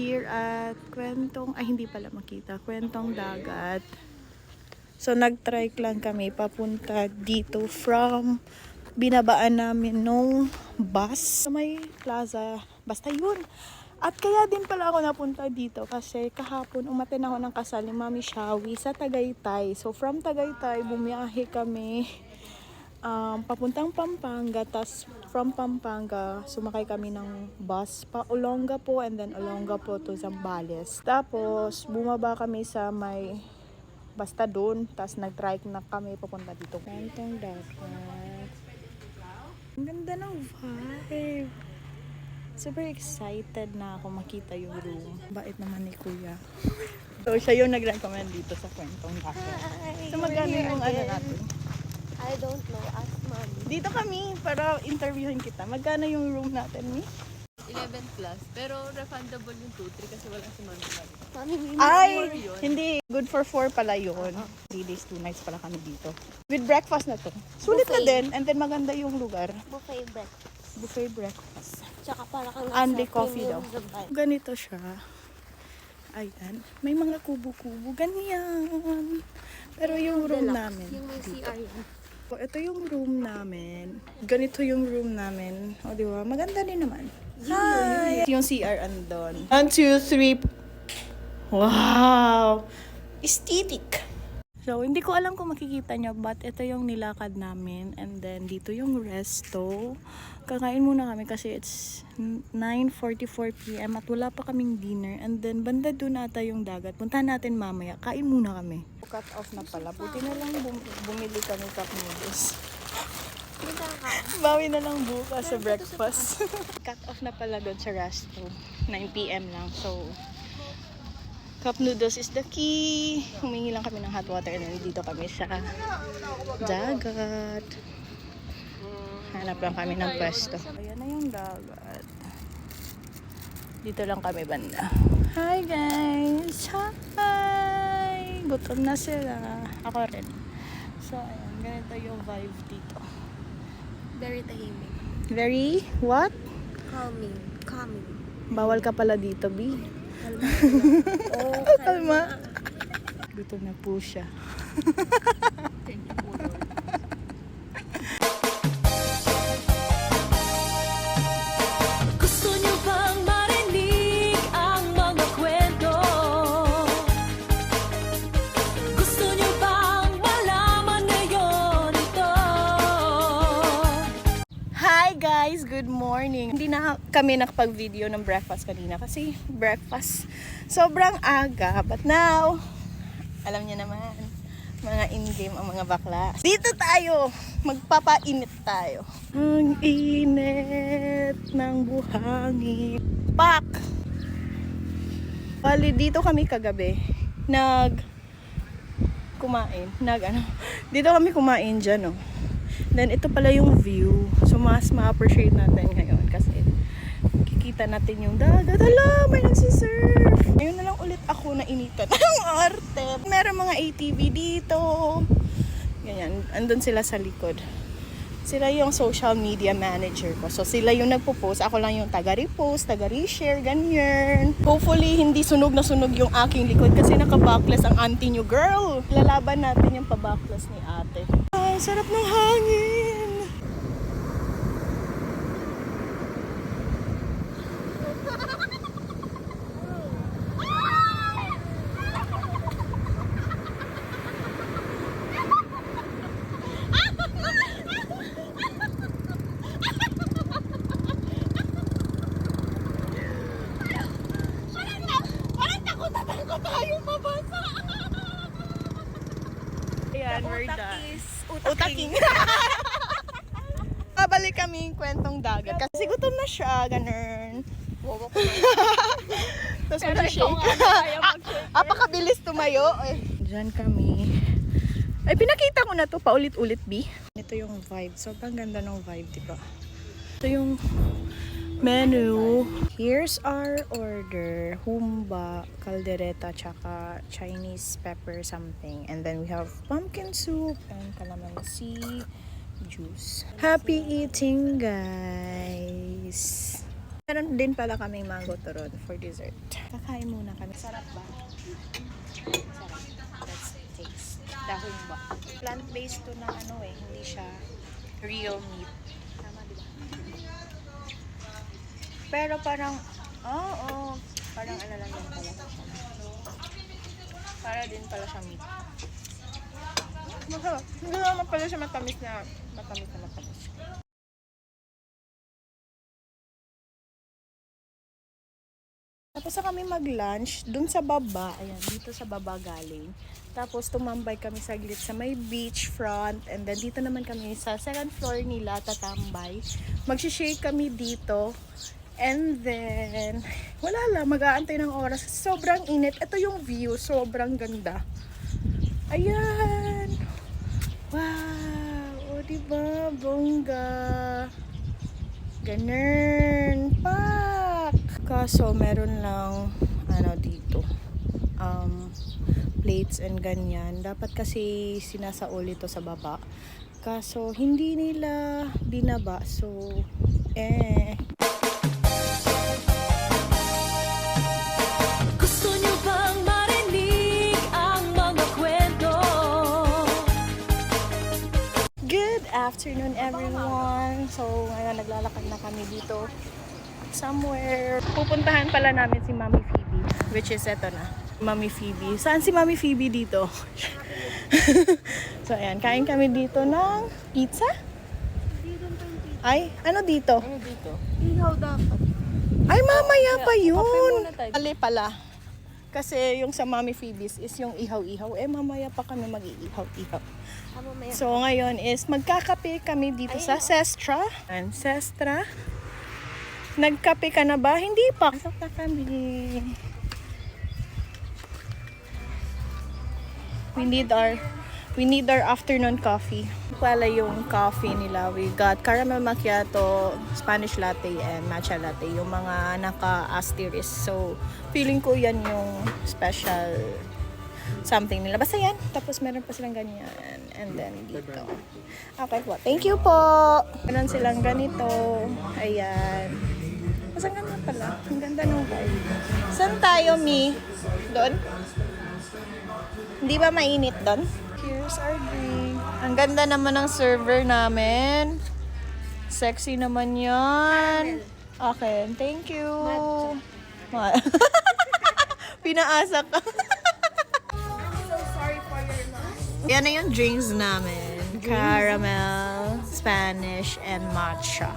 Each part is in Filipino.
here at hindi pala Makita, Kwentong Dagat. So nag-trike lang kami papunta dito from binabaan namin nung bus sa may plaza. Basta yun. At kaya din pala ako napunta dito kasi kahapon umaten ako ng kasal ni Mami Shawi sa Tagaytay. So from Tagaytay, bumiyahe kami papuntang Pampanga. Tas from Pampanga, sumakay kami ng bus pa Olongapo and then Olongapo to Zambales. Tapos bumaba kami sa may basta doon. Tas nag-trike na kami papunta dito. Kwentong Dagat. Ang ganda ng vibe. Super excited na ako makita yung room. Bait naman ni Kuya. So, siya yung nag-recommend dito sa Kwentong Dagat. So, magkano yung natin? I don't know. Ask Mommy. Dito kami para interviewin kita. Magkano yung room natin, Mi? 11 plus. Pero refundable yung 2-3 kasi walang si Mami. Mommy, Ay! Hindi. Good for 4 pala yun. 3 days, 2 nights pala kami dito. With breakfast na to. Sulit na Buffet. din. And then maganda yung lugar. buffet breakfast. Buffet breakfast. Tsaka para kang Only coffee daw. Dubai. Ganito siya. Ayan. May mga kubo-kubo. Ganyan. Pero yung room namin. Yung may dito. CR yan. So, ito yung room namin. Ganito yung room namin. O, di ba? Maganda din naman. Hi! Yung CR andon. 1, 2, 3. Wow! Aesthetic! So, hindi ko alam kung makikita nyo, but ito yung nilakad namin. And then, dito yung resto. Kakain muna kami kasi it's 9:44 p.m. at wala pa kaming dinner. And then, banda doon ata yung dagat. Puntahan natin mamaya. Kain muna kami. Cut off na pala. Buti na lang bumili kami cup noodles. Bawi na lang bukas sa breakfast. Cut off na pala doon sa resto. 9 p.m. lang. So, cup noodles is the key. Humingi lang kami ng hot water and then dito kami sa dagat. Hanap lang kami ng pwesto. Ayan na yung dagat. Dito lang kami banda. Hi guys! Hi! Gutom na sila. Ako rin. So, ayan. Ganito yung vibe dito. Very tahimik. Very, what? Calming. Calming. Bawal ka pala dito, B. Kalma. Oh, Kalma. Gutom na po siya. Thank you po, Lord. Gusto niyo bang marinig ang mga kwento? Gusto niyo bang malaman ngayon ito? Hi guys! Good morning! Hindi na kami nakapag-video ng breakfast kanina kasi breakfast sobrang aga. But now, alam niyo naman, mga in-game ang mga bakla. Dito tayo! Magpapainit tayo. Ang init ng buhangin. Pak! Bali, dito kami kagabi. Dito kami kumain dyan, oh. Then, ito pala yung view. So, mas ma-appreciate natin ngayon kasi kikita natin yung dagat. Hala, may nagsisurf. Ngayon na lang ulit ako na initan ng arte. Meron mga ATV dito. Ganyan, andun sila sa likod. Sila yung social media manager ko. So, sila yung nagpo-post. Ako lang yung taga-repost, taga-reshare, ganyan. Hopefully, hindi sunog na sunog yung aking likod kasi naka-backless ang auntie nyo, girl. Lalaban natin yung pa-backless ni ate. Ay, sarap ng hangin. Ayan, we're done. Utaking. Babalik kami Kwentong Dagat. Kasi gutom na siya, ganun. Tapos mag-shake. Apakabilis tumayo. Diyan kami. Ay, pinakita ko na to paulit-ulit, B. Ito yung vibe. Sobrang ganda ng vibe, diba? Ito yung menu. Here's our order. Humba, caldereta, tsaka Chinese pepper something. And then we have pumpkin soup and calamansi juice. Happy eating, guys! Meron din pala kaming mango turon for dessert. Kakain muna kami. Sarap ba? Sarap. Let's taste. Dahon ba? Plant-based to na ano eh. Hindi siya real meat. Tama diba? Pero parang, parang ano lang yan pala. Para din pala siya meat. Masarap. Hindi naman pala siya matamis na matamis. Tapos na kami mag-lunch dun sa baba. Ayan, dito sa baba galing. Tapos tumambay kami saglit sa may beach front. And then dito naman kami sa second floor nila tatambay. Magsishake kami dito. And then, wala lang, mag-aantay ng oras. Sobrang init. Ito yung view, sobrang ganda. Ayan. Wow. O, diba? Bongga. Ganun. Pak! Kaso, meron lang, dito. Plates and ganyan. Dapat kasi sinasaol ito sa baba. Kaso, hindi nila binaba. So, Gusto nyo bang marinig ang mga kwento? Good afternoon, everyone. So, ngayon naglalakad na kami dito somewhere. Pupuntahan pala namin si Mami Phoebe, which is eto na. Mami Phoebe. Saan si Mami Phoebe dito? So, ayan. Kain kami dito ng pizza? Ay, ano dito? Ano dito? Ihaw dapat. Ay, mamaya pa Kape yun. muna tayo. Ali pala. Kasi yung sa Mami Phoebe's is yung ihaw-ihaw. Mamaya pa kami mag-iihaw-ihaw. Mamaya. So, ngayon is magkakape kami dito sa Sestra. Sestra. Nagkape ka na ba? Hindi pa. Pasok na kami. We need our afternoon coffee. Pala yung coffee nila. We got caramel macchiato, Spanish latte, and matcha latte. Yung mga naka-asterisk. So, feeling ko yan yung special something nila. Basta yan. Tapos meron pa silang ganyan. And then dito. Okay po. Thank you po. Meron silang ganito. Ayan. Mas ang ganda pala. Ang ganda ng vibe. Saan tayo, Mi? Doon? Hindi ba mainit doon? Here's our drink. Ang ganda naman ng server namin. Sexy naman yan. Okay, thank you. Pinaasa ka. So sorry for your loss. Yan na yung drinks namin. Caramel, Spanish, and matcha.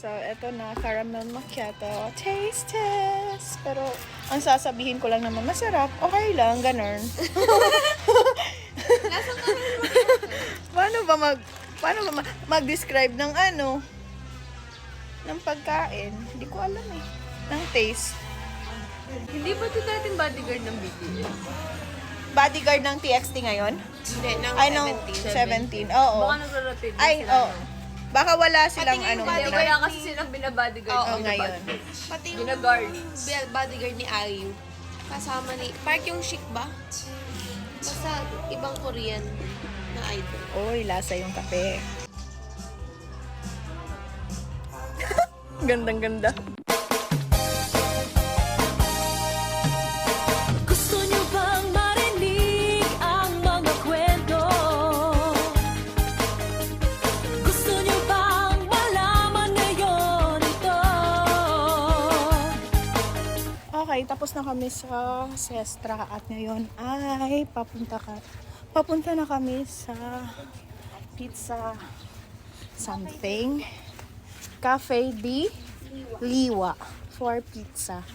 So, eto na, caramel macchiato. Taste test! Pero, ang sasabihin ko lang naman, masarap. Okay lang, ganun. Paano ba mag-describe ng ng pagkain? Hindi ko alam eh. Ng taste. Hindi ba ito dating bodyguard ng BTS? Bodyguard ng TXT ngayon? Hindi, ng Ay, nung 17. Oo. Baka nagra-rapid Ay, oo. Baka wala silang Pati yung Hindi, ngayon. kaya kasi silang binabodyguard. Oo, ngayon. Pati yung Ginaguard. bodyguard ni IU. Kasama ni... Park yung chic ba? Basta ibang Korean na idol. Uy, lasa yung kape. Gandang-ganda. Gusto nyo bang marinig ang mga kwento? Gusto nyo bang malaman ngayon ito? Okay, tapos na kami sa Sestra at ngayon ay papunta na kami sa pizza something. Cafe di Liwa for pizza.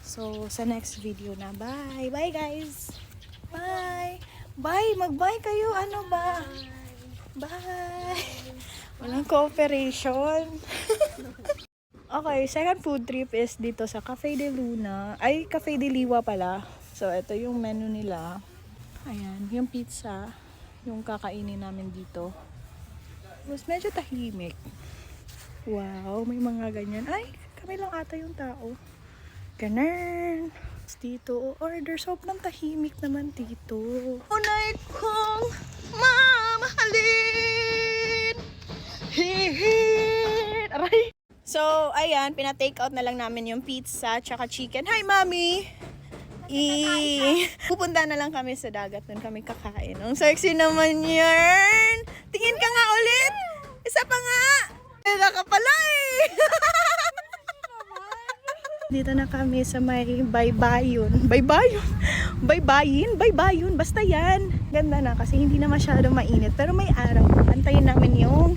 So, sa next video na. Bye! Bye, guys! Bye! Bye! Mag-bye kayo! Ano ba? Bye! Walang cooperation. Okay, second food trip is dito sa Cafe de Luna. Ay, Cafe de Liwa pala. So, ito yung menu nila. Ayan, yung pizza. Yung kakainin namin dito. Mas medyo tahimik. Wow, may mga ganyan. Ay, kami lang ata yung tao. Ganun. Dito, order. Sobrang tahimik naman dito. Unay kong mamahalin. Hihit. Aray. So, ayan, pina-take out na lang namin yung pizza tsaka chicken. Hi, Mami! Pupunta na lang kami sa dagat. Doon kami kakain. Ang sexy naman yan! Tingin ka nga ulit! Isa pa nga! Wala ka pala eh! Dito na kami sa may baybayon. Baybayon? Baybayin? Basta yan. Ganda na kasi hindi na masyado mainit. Pero may araw. Antayin namin yung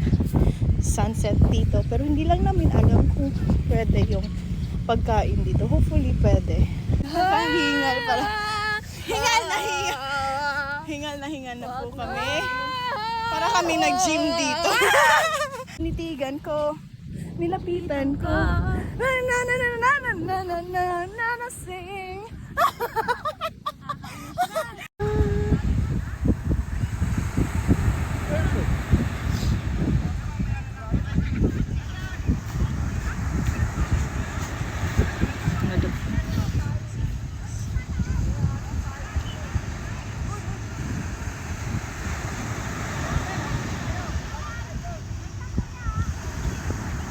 sunset dito. Pero hindi lang namin alam kung pwede yung pagkain dito. Hopefully pwede. Hingal pala. Hingal na po kami. Para kami nag-gym dito. Nitigan ko. Nilapitan ko. Na sing.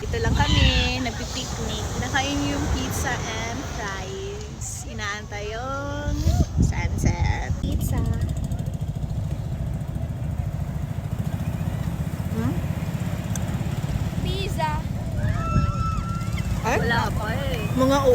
Dito lang kami, nagpipiknik. Nakain yung pizza and fries. Inaantay yung sunset. Pizza. Pizza. Ay? Wala pa eh. Mga o.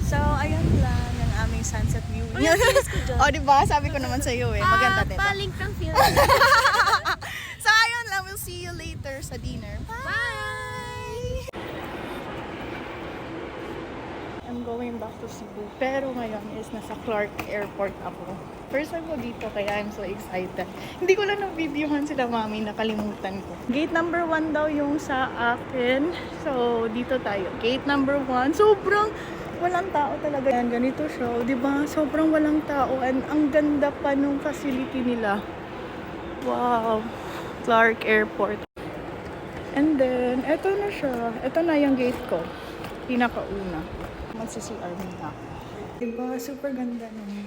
So, ayun lang yung aming sunset view. O, diba? Sabi ko naman sa iyo eh. Maganda, diba? Paling kang feel. So, ayun lang. We'll see you later sa dinner. Bye! I'm going back to Cebu. Pero ngayon is nasa Clark Airport ako. First time ko dito kaya I'm so excited. Hindi ko lang na-videohan sila mami, nakalimutan ko. Gate number 1 daw yung sa akin. So, dito tayo. Gate number 1. Sobrang walang tao talaga. Yan, ganito siya. Diba? Sobrang walang tao. And ang ganda pa nung facility nila. Wow. Clark Airport. And then, eto na siya. Eto na yung gate ko. Pinakauna. Magsi-CR na. Diba? Super ganda nun.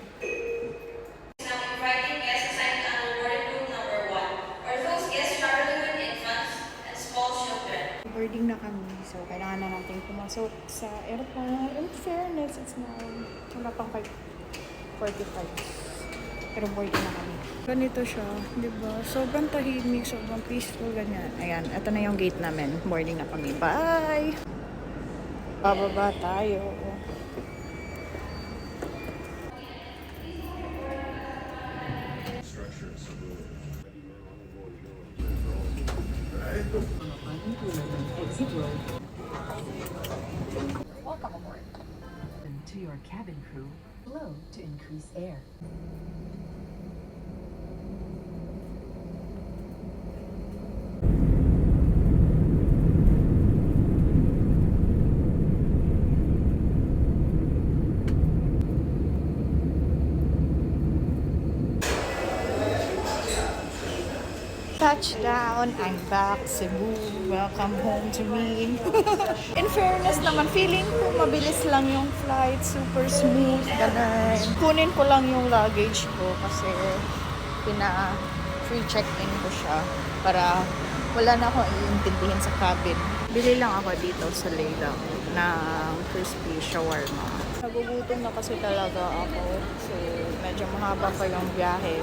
Inviting guests assigned to boarding room number 1 or those guests traveling with infants and small children. Boarding na kami. So, kailangan na natin pumasok sa airport. In fairness, it's now wala pang 5:45. Pero boarding na kami. Ganito siya, di ba? Sobrang tahimik, sobrang peaceful, ganyan. Ayan, ito na yung gate namin. Boarding na kami. Bye! Bababa tayo. Welcome aboard. To your cabin crew, blow to increase air. Touchdown! I'm back, Cebu. Welcome home to me. In fairness naman, feeling ko mabilis lang yung flight. Super smooth, ganun. Kunin ko lang yung luggage ko kasi free check-in ko siya para wala na akong iintindihin sa cabin. Bili lang ako dito sa Layla ng crispy shawarma. Nagugutom na kasi talaga ako. So, medyo mahaba pa yung biyahe.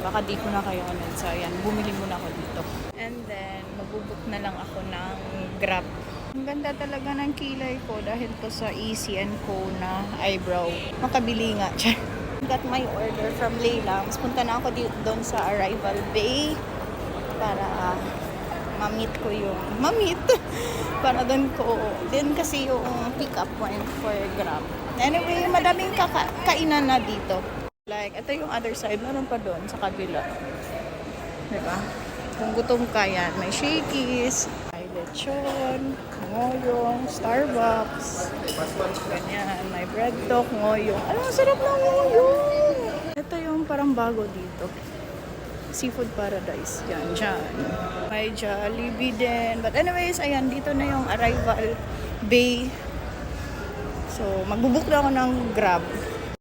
Baka di ko na kayo ulit. So, ayan, bumili muna ako dito. And then, magbubuk na lang ako ng Grab. Ang ganda talaga ng kilay ko dahil to sa Easy & Co na eyebrow. Makabili nga. Got my order from Layla. Mas punta na ako doon sa Arrival Bay para ma-meet ko yung... Ma-meet! Para doon ko... Din kasi yung pick-up point for Grab. Anyway, madaming kainan na dito. Like, ito yung other side. Meron pa doon sa kabila. Diba? Kung gutom ka yan, may shakies. Pilot. lechon, ngoyong, Starbucks. Ganyan, may bread talk, ngoyong. Ang sarap ng ngoyong! Ito yung parang bago dito. Seafood Paradise. Yan, dyan. May Jollibee din. But anyways, ayan, dito na yung arrival bay. So, magbubook na ako ng Grab.